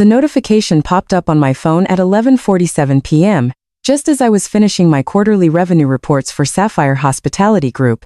The notification popped up on my phone at 11:47 p.m., just as I was finishing my quarterly revenue reports for Sapphire Hospitality Group.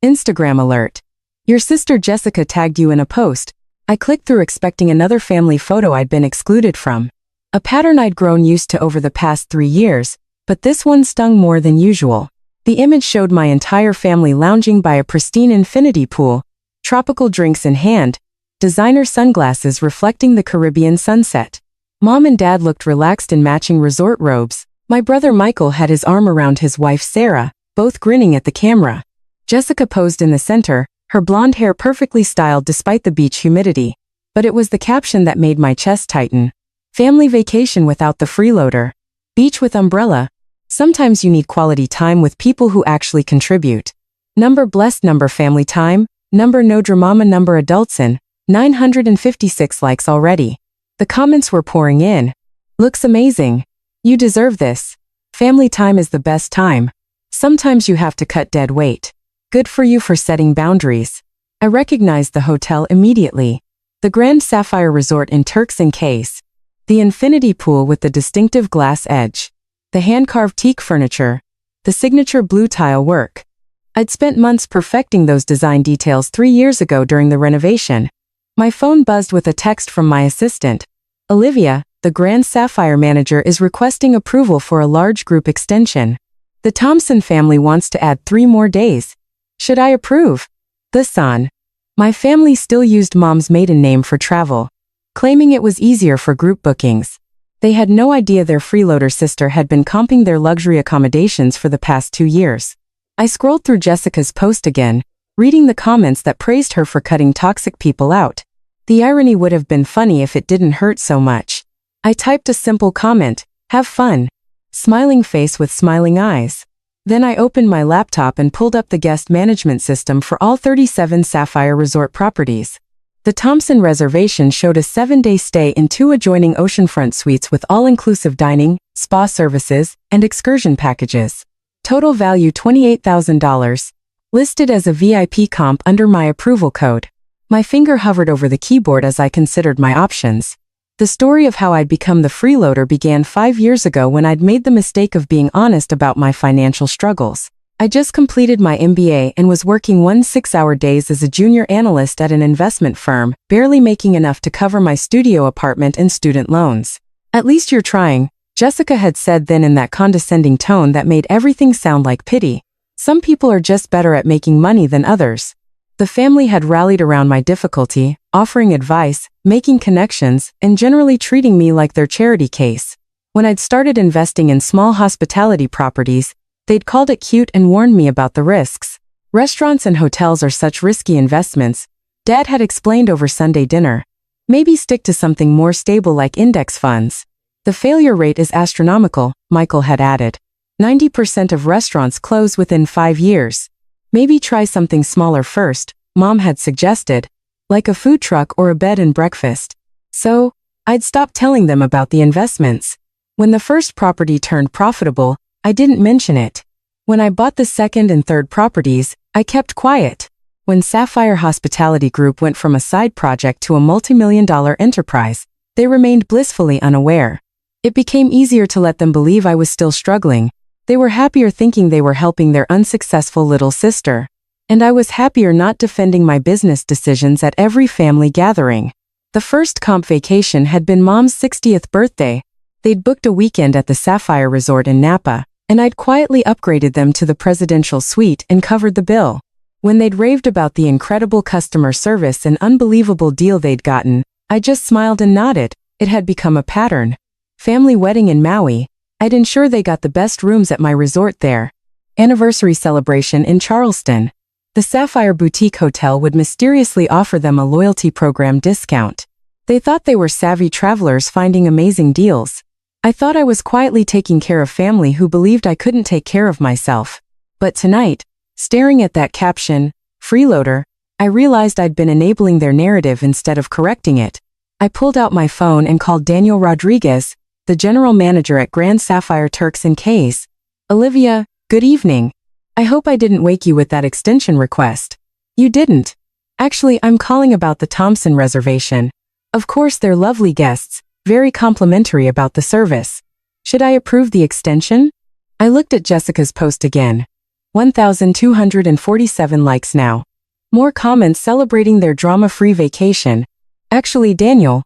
Instagram alert. Your sister Jessica tagged you in a post. I clicked through expecting another family photo I'd been excluded from. A pattern I'd grown used to over the past 3 years, but this one stung more than usual. The image showed my entire family lounging by a pristine infinity pool, tropical drinks in hand, designer sunglasses reflecting the Caribbean sunset. Mom and Dad looked relaxed in matching resort robes. My brother Michael had his arm around his wife Sarah, both grinning at the camera. Jessica posed in the center, her blonde hair perfectly styled despite the beach humidity. But it was the caption that made my chest tighten. Family vacation without the freeloader. Beach with umbrella. Sometimes you need quality time with people who actually contribute. Number blessed, number family time, number no dramama, number adultsin. 956 likes already. The comments were pouring in. Looks amazing. You deserve this. Family time is the best time. Sometimes you have to cut dead weight. Good for you for setting boundaries. I recognized the hotel immediately. The Grand Sapphire Resort in Turks and Caicos. The infinity pool with the distinctive glass edge. The hand-carved teak furniture. The signature blue tile work. I'd spent months perfecting those design details 3 years ago during the renovation. My phone buzzed with a text from my assistant. Olivia, the Grand Sapphire manager, is requesting approval for a large group extension. The Thompson family wants to add 3 more days. Should I approve? The son. My family still used Mom's maiden name for travel, claiming it was easier for group bookings. They had no idea their freeloader sister had been comping their luxury accommodations for the past 2 years. I scrolled through Jessica's post again, reading the comments that praised her for cutting toxic people out. The irony would have been funny if it didn't hurt so much. I typed a simple comment, "Have fun." Smiling face with smiling eyes. Then I opened my laptop and pulled up the guest management system for all 37 Sapphire Resort properties. The Thompson reservation showed a 7-day stay in 2 adjoining oceanfront suites with all-inclusive dining, spa services, and excursion packages. Total value $28,000. Listed as a VIP comp under my approval code. My finger hovered over the keyboard as I considered my options. The story of how I'd become the freeloader began 5 years ago when I'd made the mistake of being honest about my financial struggles. I just completed my MBA and was working 1 6-hour days as a junior analyst at an investment firm, barely making enough to cover my studio apartment and student loans. "At least you're trying," Jessica had said then in that condescending tone that made everything sound like pity. Some people are just better at making money than others. The family had rallied around my difficulty, offering advice, making connections, and generally treating me like their charity case. When I'd started investing in small hospitality properties, they'd called it cute and warned me about the risks. Restaurants and hotels are such risky investments, Dad had explained over Sunday dinner. Maybe stick to something more stable like index funds. The failure rate is astronomical, Michael had added. 90% of restaurants close within 5 years. Maybe try something smaller first, Mom had suggested, like a food truck or a bed and breakfast. So, I'd stopped telling them about the investments. When the first property turned profitable, I didn't mention it. When I bought the second and third properties, I kept quiet. When Sapphire Hospitality Group went from a side project to a multi-million-dollar enterprise, they remained blissfully unaware. It became easier to let them believe I was still struggling. They were happier thinking they were helping their unsuccessful little sister. And I was happier not defending my business decisions at every family gathering. The first comp vacation had been Mom's 60th birthday. They'd booked a weekend at the Sapphire Resort in Napa, and I'd quietly upgraded them to the presidential suite and covered the bill. When they'd raved about the incredible customer service and unbelievable deal they'd gotten, I just smiled and nodded. It had become a pattern. Family wedding in Maui. I'd ensure they got the best rooms at my resort there. Anniversary celebration in Charleston. The Sapphire Boutique Hotel would mysteriously offer them a loyalty program discount. They thought they were savvy travelers finding amazing deals. I thought I was quietly taking care of family who believed I couldn't take care of myself. But tonight, staring at that caption, "Freeloader," I realized I'd been enabling their narrative instead of correcting it. I pulled out my phone and called Daniel Rodriguez, the general manager at Grand Sapphire Turks and Caicos. "Olivia, good evening. I hope I didn't wake you with that extension request." "You didn't. Actually, I'm calling about the Thompson reservation. Of course they're lovely guests, very complimentary about the service. Should I approve the extension? I looked at Jessica's post again. 1,247 likes now. More comments celebrating their drama-free vacation. Actually, Daniel,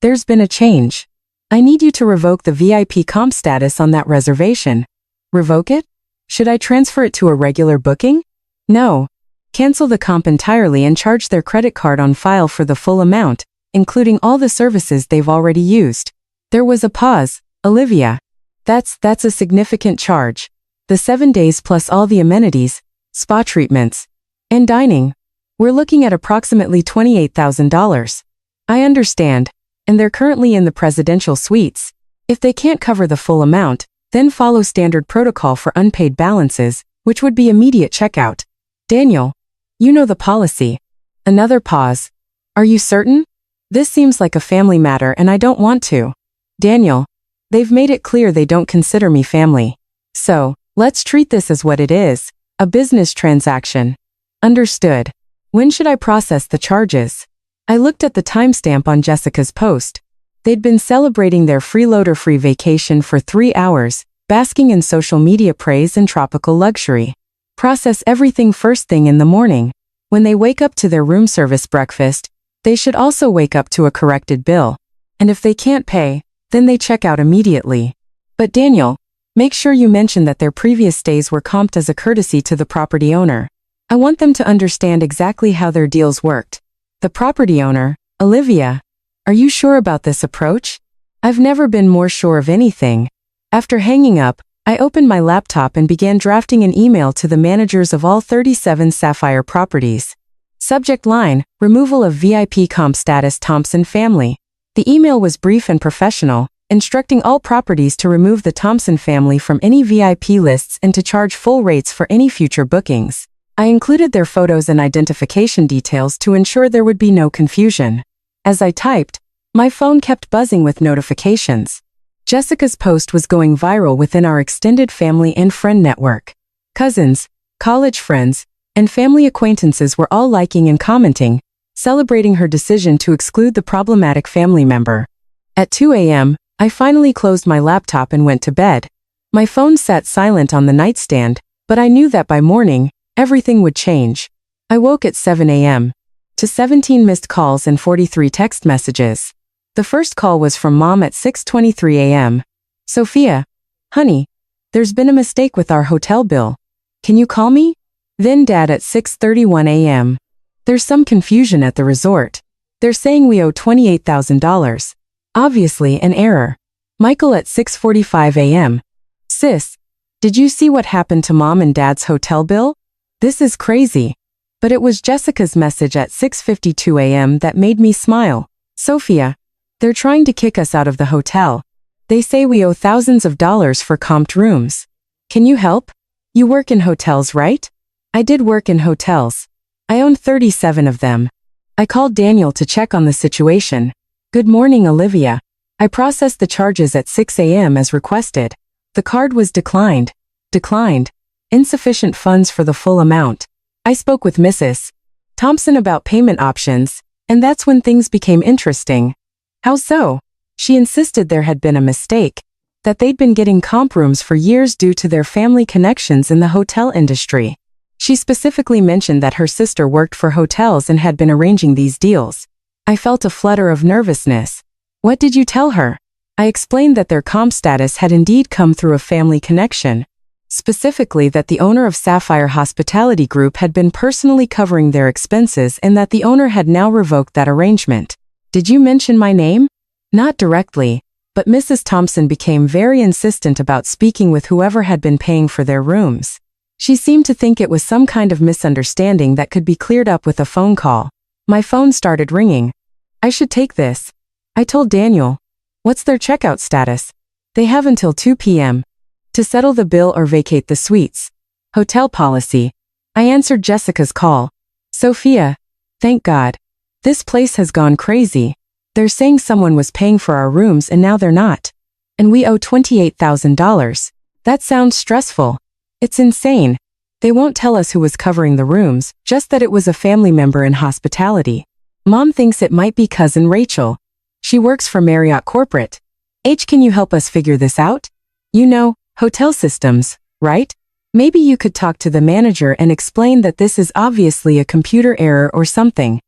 there's been a change. I need you to revoke the VIP comp status on that reservation. Revoke it? Should I transfer it to a regular booking? No. Cancel the comp entirely and charge their credit card on file for the full amount, including all the services they've already used. There was a pause. Olivia. That's a significant charge. The 7 days plus all the amenities, spa treatments, and dining. We're looking at approximately $28,000. I understand, and they're currently in the presidential suites. If they can't cover the full amount, then follow standard protocol for unpaid balances, which would be immediate checkout. Daniel, you know the policy. Another pause. Are you certain? This seems like a family matter and I don't want to. Daniel, they've made it clear they don't consider me family. So, let's treat this as what it is, a business transaction. Understood. When should I process the charges? I looked at the timestamp on Jessica's post. They'd been celebrating their Freeloader free vacation for 3 hours, basking in social media praise and tropical luxury. Process everything first thing in the morning. When they wake up to their room service breakfast, they should also wake up to a corrected bill. And if they can't pay, then they check out immediately. But Daniel, make sure you mention that their previous stays were comped as a courtesy to the property owner. I want them to understand exactly how their deals worked. The property owner, Olivia. Are you sure about this approach? I've never been more sure of anything. After hanging up, I opened my laptop and began drafting an email to the managers of all 37 Sapphire properties. Subject line, removal of VIP comp status Thompson family. The email was brief and professional, instructing all properties to remove the Thompson family from any VIP lists and to charge full rates for any future bookings. I included their photos and identification details to ensure there would be no confusion. As I typed, my phone kept buzzing with notifications. Jessica's post was going viral within our extended family and friend network. Cousins, college friends, and family acquaintances were all liking and commenting, celebrating her decision to exclude the problematic family member. At 2 a.m., I finally closed my laptop and went to bed. My phone sat silent on the nightstand, but I knew that by morning, everything would change. I woke at 7 a.m. to 17 missed calls and 43 text messages. The first call was from Mom at 6:23 a.m. Sophia, honey, there's been a mistake with our hotel bill. Can you call me? Then Dad at 6:31 a.m. There's some confusion at the resort. They're saying we owe $28,000. Obviously an error. Michael at 6:45 a.m. Sis, did you see what happened to Mom and Dad's hotel bill? This is crazy. But it was Jessica's message at 6:52 a.m. that made me smile. Sophia, they're trying to kick us out of the hotel. They say we owe thousands of dollars for comped rooms. Can you help? You work in hotels, right? I did work in hotels. I owned 37 of them. I called Daniel to check on the situation. Good morning, Olivia. I processed the charges at 6 a.m. as requested. The card was declined. Declined. Insufficient funds for the full amount. I spoke with Mrs. Thompson about payment options, and that's when things became interesting. How so? She insisted there had been a mistake, that they'd been getting comp rooms for years due to their family connections in the hotel industry. She specifically mentioned that her sister worked for hotels and had been arranging these deals. I felt a flutter of nervousness. What did you tell her? I explained that their comp status had indeed come through a family connection. Specifically that the owner of Sapphire Hospitality Group had been personally covering their expenses and that the owner had now revoked that arrangement. Did you mention my name? Not directly, but Mrs. Thompson became very insistent about speaking with whoever had been paying for their rooms. She seemed to think it was some kind of misunderstanding that could be cleared up with a phone call. My phone started ringing. I should take this. I told Daniel. What's their checkout status? They have until 2 p.m. to settle the bill or vacate the suites. Hotel policy. I answered Jessica's call. Sophia. Thank God. This place has gone crazy. They're saying someone was paying for our rooms and now they're not. And we owe $28,000. That sounds stressful. It's insane. They won't tell us who was covering the rooms, just that it was a family member in hospitality. Mom thinks it might be cousin Rachel. She works for Marriott Corporate. Can you help us figure this out? You know, hotel systems, right? Maybe you could talk to the manager and explain that this is obviously a computer error or something.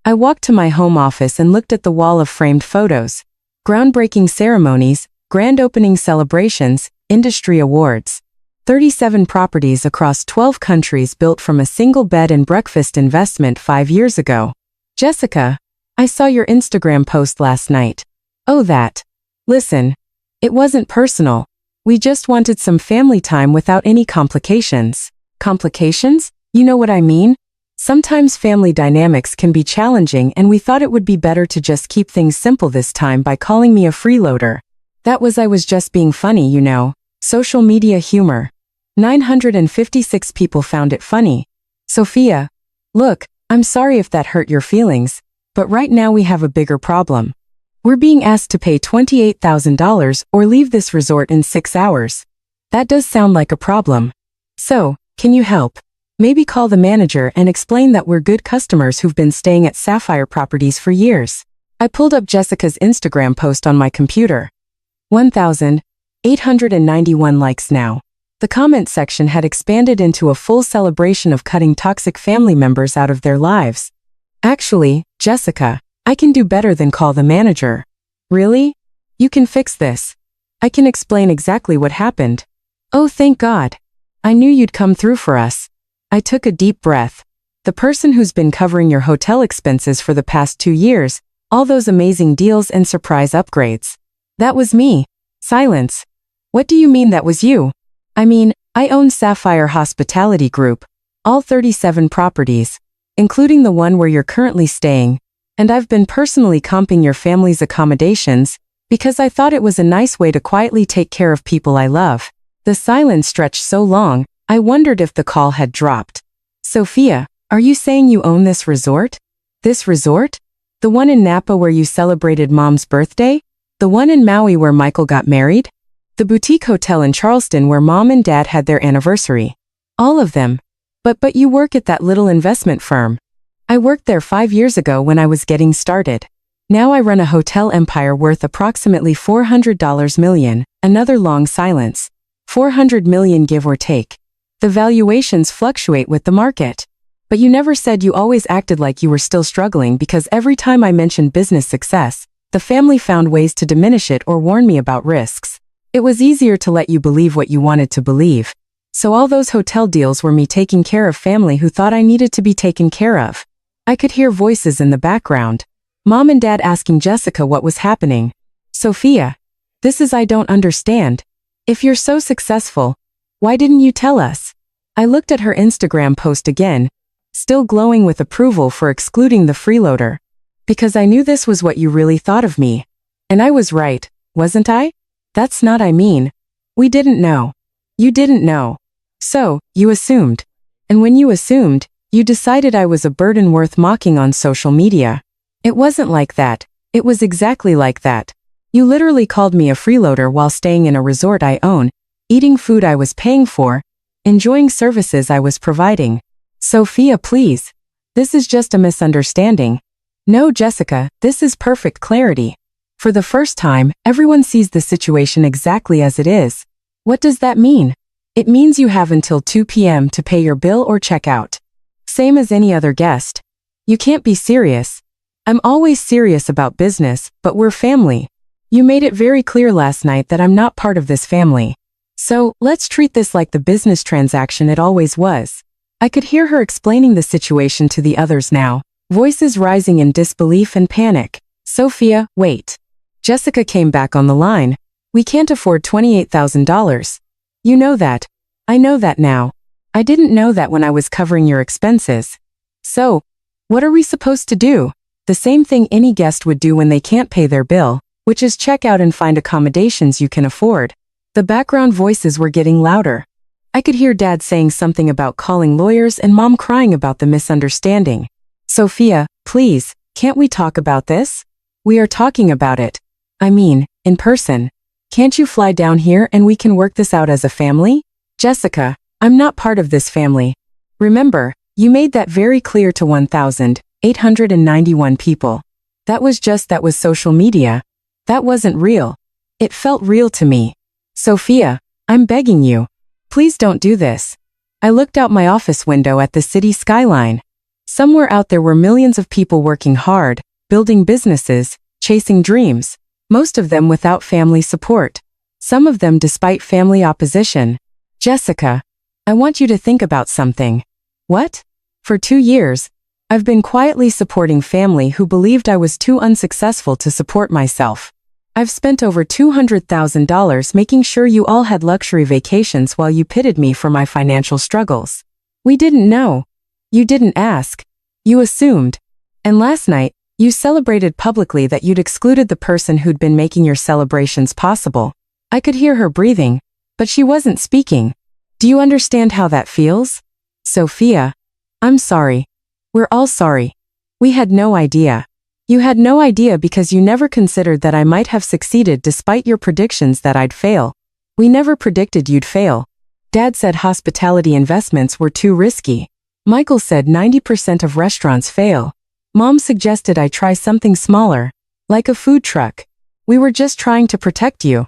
I walked to my home office and looked at the wall of framed photos. Groundbreaking ceremonies, grand opening celebrations, industry awards. 37 properties across 12 countries built from a single bed and breakfast investment 5 years ago. Jessica, I saw your Instagram post last night. Oh, that. Listen, it wasn't personal. We just wanted some family time without any complications. Complications? You know what I mean? Sometimes family dynamics can be challenging, and we thought it would be better to just keep things simple this time by calling me a freeloader. I was just being funny, you know. Social media humor. 956 people found it funny. Sophia, look, I'm sorry if that hurt your feelings, but right now we have a bigger problem. We're being asked to pay $28,000 or leave this resort in 6 hours. That does sound like a problem. So, can you help? Maybe call the manager and explain that we're good customers who've been staying at Sapphire Properties for years. I pulled up Jessica's Instagram post on my computer. 1,891 likes now. The comment section had expanded into a full celebration of cutting toxic family members out of their lives. Actually, Jessica, I can do better than call the manager. Really? You can fix this. I can explain exactly what happened. Oh, thank God. I knew you'd come through for us. I took a deep breath. The person who's been covering your hotel expenses for the past 2 years, all those amazing deals and surprise upgrades. That was me. Silence. What do you mean that was you? I mean, I own Sapphire Hospitality Group, all 37 properties, including the one where you're currently staying, and I've been personally comping your family's accommodations because I thought it was a nice way to quietly take care of people I love. The silence stretched so long, I wondered if the call had dropped. Sophia, are you saying you own this resort? This resort? The one in Napa where you celebrated Mom's birthday? The one in Maui where Michael got married? The boutique hotel in Charleston where Mom and Dad had their anniversary? All of them. But you work at that little investment firm. I worked there 5 years ago when I was getting started. Now I run a hotel empire worth approximately $400 million, another long silence. 400 million give or take. The valuations fluctuate with the market. But you never said you always acted like you were still struggling because every time I mentioned business success, the family found ways to diminish it or warn me about risks. It was easier to let you believe what you wanted to believe. So all those hotel deals were me taking care of family who thought I needed to be taken care of. I could hear voices in the background. Mom and Dad asking Jessica what was happening. Sophia, I don't understand. If you're so successful, why didn't you tell us? I looked at her Instagram post again, still glowing with approval for excluding the freeloader. Because I knew this was what you really thought of me. And I was right, wasn't I? That's not I mean. We didn't know. You didn't know. So, you assumed. And when you assumed, you decided I was a burden worth mocking on social media. It wasn't like that. It was exactly like that. You literally called me a freeloader while staying in a resort I own, eating food I was paying for, enjoying services I was providing. Sophia, please. This is just a misunderstanding. No, Jessica, this is perfect clarity. For the first time, everyone sees the situation exactly as it is. What does that mean? It means you have until 2 p.m. to pay your bill or check out. Same as any other guest. You can't be serious. I'm always serious about business, but we're family. You made it very clear last night that I'm not part of this family. So, let's treat this like the business transaction it always was. I could hear her explaining the situation to the others now, voices rising in disbelief and panic. Sophia, wait. Jessica came back on the line. We can't afford $28,000. You know that. I know that now. I didn't know that when I was covering your expenses. So, what are we supposed to do? The same thing any guest would do when they can't pay their bill, which is check out and find accommodations you can afford. The background voices were getting louder. I could hear Dad saying something about calling lawyers and Mom crying about the misunderstanding. Sophia, please, can't we talk about this? We are talking about it. I mean, in person. Can't you fly down here and we can work this out as a family? Jessica, I'm not part of this family. Remember, you made that very clear to 1,891 people. That was social media. That wasn't real. It felt real to me. Sophia, I'm begging you. Please don't do this. I looked out my office window at the city skyline. Somewhere out there were millions of people working hard, building businesses, chasing dreams, most of them without family support. Some of them despite family opposition. Jessica, I want you to think about something. What? For 2 years, I've been quietly supporting family who believed I was too unsuccessful to support myself. I've spent over $200,000 making sure you all had luxury vacations while you pitied me for my financial struggles. We didn't know. You didn't ask. You assumed. And last night, you celebrated publicly that you'd excluded the person who'd been making your celebrations possible. I could hear her breathing, but she wasn't speaking. Do you understand how that feels? Sophia, I'm sorry. We're all sorry. We had no idea. You had no idea because you never considered that I might have succeeded despite your predictions that I'd fail. We never predicted you'd fail. Dad said hospitality investments were too risky. Michael said 90% of restaurants fail. Mom suggested I try something smaller, like a food truck. We were just trying to protect you.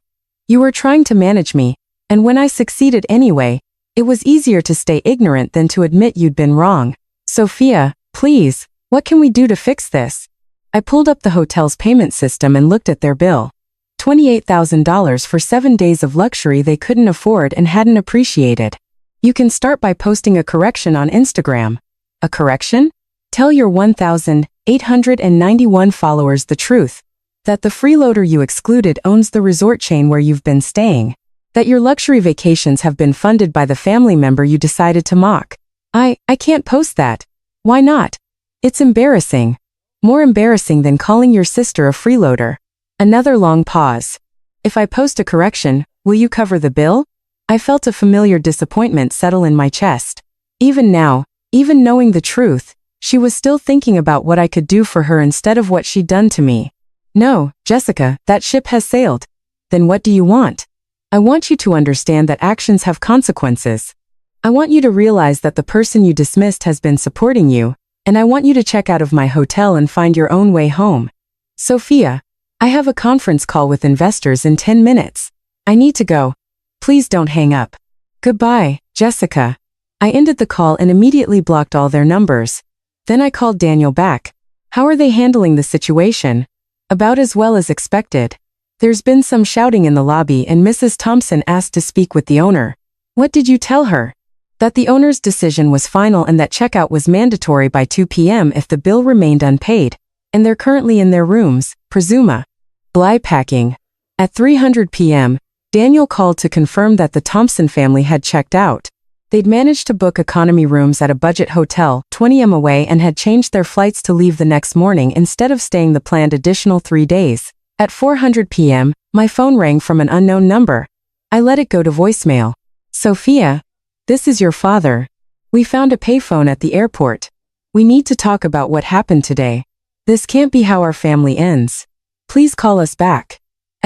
You were trying to manage me, and when I succeeded anyway, it was easier to stay ignorant than to admit you'd been wrong. Sophia, please, what can we do to fix this? I pulled up the hotel's payment system and looked at their bill. $28,000 for 7 days of luxury they couldn't afford and hadn't appreciated. You can start by posting a correction on Instagram. A correction? Tell your 1,891 followers the truth. That the freeloader you excluded owns the resort chain where you've been staying. That your luxury vacations have been funded by the family member you decided to mock. I can't post that. Why not? It's embarrassing. More embarrassing than calling your sister a freeloader. Another long pause. If I post a correction, will you cover the bill? I felt a familiar disappointment settle in my chest. Even now, even knowing the truth, she was still thinking about what I could do for her instead of what she'd done to me. No, Jessica, that ship has sailed. Then what do you want? I want you to understand that actions have consequences. I want you to realize that the person you dismissed has been supporting you, and I want you to check out of my hotel and find your own way home. Sophia, I have a conference call with investors in 10 minutes. I need to go. Please don't hang up. Goodbye, Jessica. I ended the call and immediately blocked all their numbers. Then I called Daniel back. How are they handling the situation? About as well as expected. There's been some shouting in the lobby and Mrs. Thompson asked to speak with the owner. What did you tell her? That the owner's decision was final and that checkout was mandatory by 2 p.m. if the bill remained unpaid. And they're currently in their rooms, presuma. Bly packing. At 3:00 p.m., Daniel called to confirm that the Thompson family had checked out. They'd managed to book economy rooms at a budget hotel 20 m away and had changed their flights to leave the next morning instead of staying the planned additional 3 days. At 4:00 p.m., my phone rang from an unknown number. I let it go to voicemail. Sophia, this is your father. We found a payphone at the airport. We need to talk about what happened today. This can't be how our family ends. Please call us back.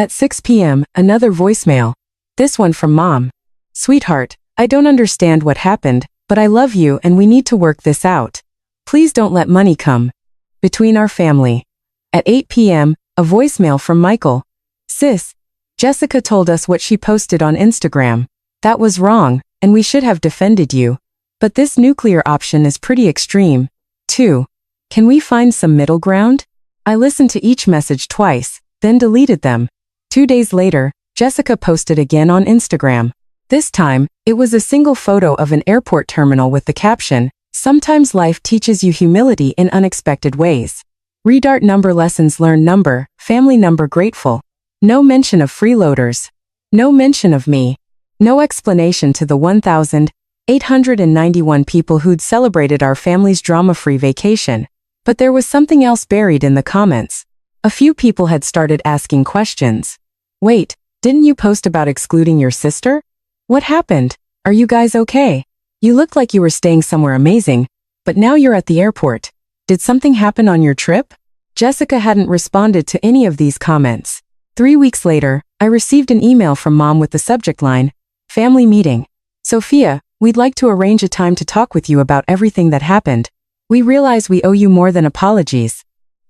At 6 p.m., another voicemail. This one from Mom. Sweetheart, I don't understand what happened, but I love you and we need to work this out. Please don't let money come between our family. At 8 p.m., a voicemail from Michael. Sis, Jessica told us what she posted on Instagram. That was wrong, and we should have defended you. But this nuclear option is pretty extreme. 2. Can we find some middle ground? I listened to each message twice, then deleted them. 2 days later, Jessica posted again on Instagram. This time, it was a single photo of an airport terminal with the caption, "Sometimes life teaches you humility in unexpected ways. Redart number lessons learned number, family number grateful." No mention of freeloaders. No mention of me. No explanation to the 1,891 people who'd celebrated our family's drama-free vacation. But there was something else buried in the comments. A few people had started asking questions. Wait, didn't you post about excluding your sister? What happened? Are you guys okay? You looked like you were staying somewhere amazing, but now you're at the airport. Did something happen on your trip? Jessica hadn't responded to any of these comments. 3 weeks later, I received an email from Mom with the subject line, "Family meeting. Sophia, we'd like to arrange a time to talk with you about everything that happened. We realize we owe you more than apologies.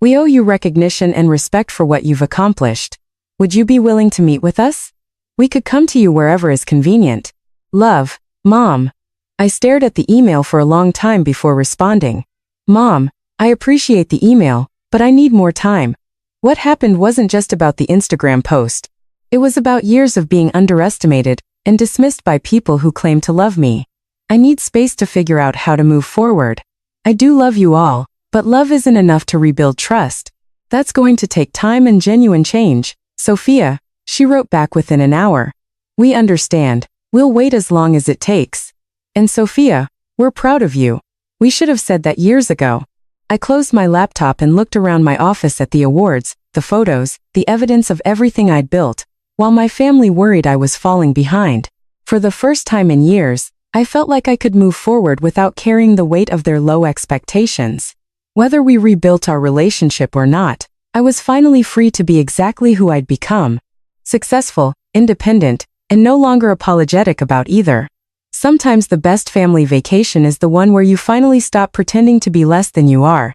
We owe you recognition and respect for what you've accomplished. Would you be willing to meet with us? We could come to you wherever is convenient. Love, Mom. I stared at the email for a long time before responding. Mom, I appreciate the email, but I need more time. What happened wasn't just about the Instagram post. It was about years of being underestimated and dismissed by people who claim to love me. I need space to figure out how to move forward. I do love you all, but love isn't enough to rebuild trust. That's going to take time and genuine change. Sophia, she wrote back within an hour. We understand. We'll wait as long as it takes. And Sophia, we're proud of you. We should have said that years ago. I closed my laptop and looked around my office at the awards, the photos, the evidence of everything I'd built, while my family worried I was falling behind. For the first time in years, I felt like I could move forward without carrying the weight of their low expectations. Whether we rebuilt our relationship or not, I was finally free to be exactly who I'd become. Successful, independent, and no longer apologetic about either. Sometimes the best family vacation is the one where you finally stop pretending to be less than you are.